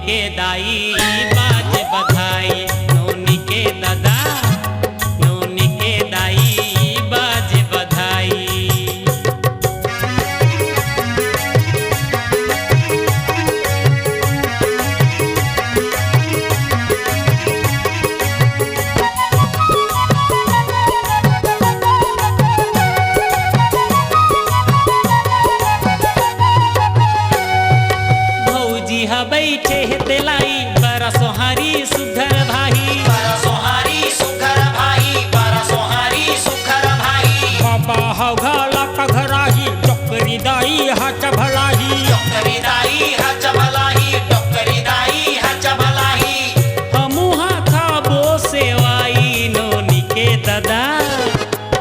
के दाई बाज बधाई, नौनी के दादा नौनी के दाई बाज बधाई। भौजी हा बैठे तेलाई बड़ा सोहारी सुघर भाई, बड़ा सोहारी सुघर भाई, बड़ा सोहारी सुघर भाई। बाबा हा घाला पघराही डोकरी दाई हा चभलाही, डोकरी दाई हच भलाही, डोकरी दाई हच भलाही। हमू हा खाबो सेवाई, नौनी के दादा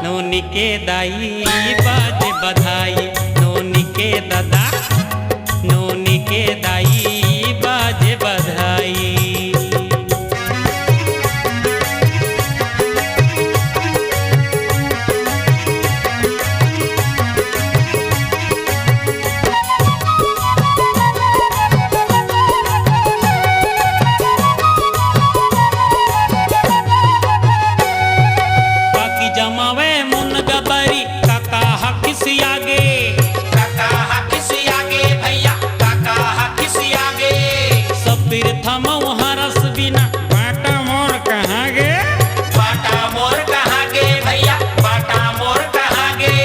नौनी के दाई बाज बधाई, नौनी के दादा नौनी के दाई बाज बधाई। बाकी जमावे मुन गबरी काका हा किसी आगे, काका हा किसी आगे भैया, काका हा किसी आगे। सब थमो हरस बिना बाटा मोर कहाँ गे, बाटा मोर कहाँ गे भैया, बाटा मोर कहाँ गे।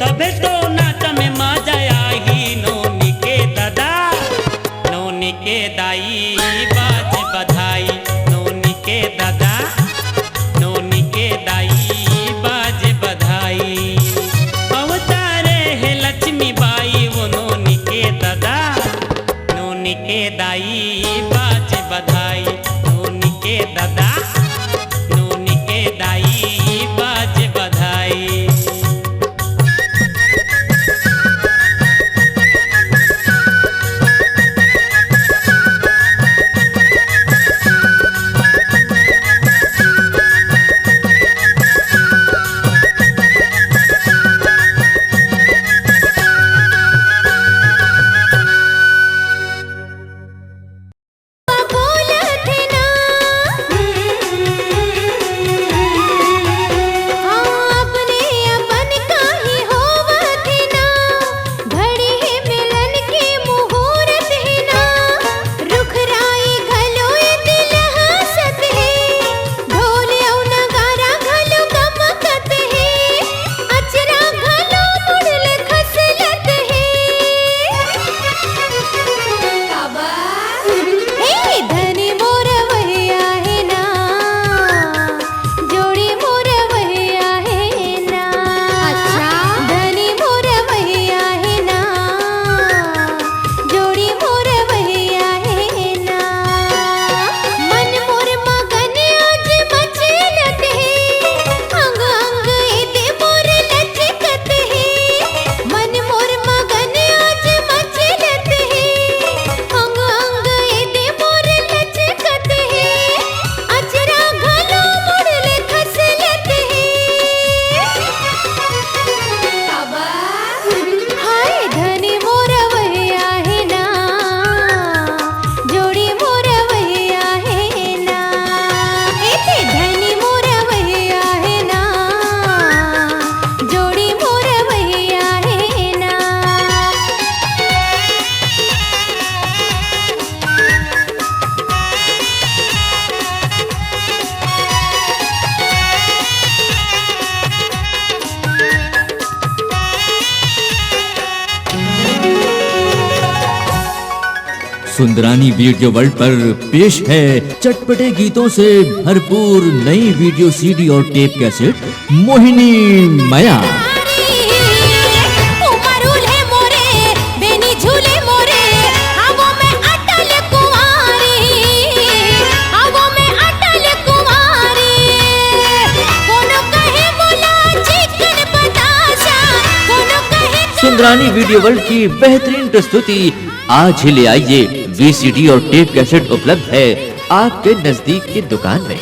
तबे तो नाच में मजा आई, नौनी के दादा नौनी के दाई बाज बधाई, नौनी के दादा नौनी के दाई बाज बधाई। अवतारे है लक्ष्मी बाई वो नौनी के दादा नौनी के दाई बाज बधाई, नौनी के दादा नौनी के दाई बाज बधाई। बोलत ना अपने अपन काहे होवत ना, घड़ी है मिलन के मुहूर्त है ना। रुखराई घलोए दिल हंसत है, ढोल औ नगारा घलो गमकत है। अचरा घलो मुड़ल खसलत है। हे धनी मोर वहिया है ना, जोड़ी मोर वहिया है ना। अच्छा धनी मोर वहिया है ना, जोड़ी मोर वहिया है ना। मन मोर मगन आज मचलत है, अंग अंग एदे मोर लचकत है। मन मोर मगन आज मचलत है, अंग अंग एदे मोर लचकत है। अचरा घलो मुड़ल खसलत है। हाय धनी मोर वहिया है ना, जोड़ी मोर वहिया है ना। एते धनी मोर वहिया है ना, जोड़ी मोर वहिया है ना। सुंदरानी वीडियो वर्ल्ड पर पेश है चटपटे गीतों से भरपूर नई वीडियो सीडी और टेप कैसेट मोहिनी माया। उमरुल है मोरे बेनी झूले मोरे, आवो में अटल कुंवारी, आवो में अटल कुंवारी। कोनो कहे बोला चिकन बताशा, कोनो कहे सुंदरानी वीडियो वर्ल्ड की बेहतरीन प्रस्तुति आज ही ले आइए। वीसीडी और टेप कैसेट उपलब्ध है आपके नजदीक की दुकान में।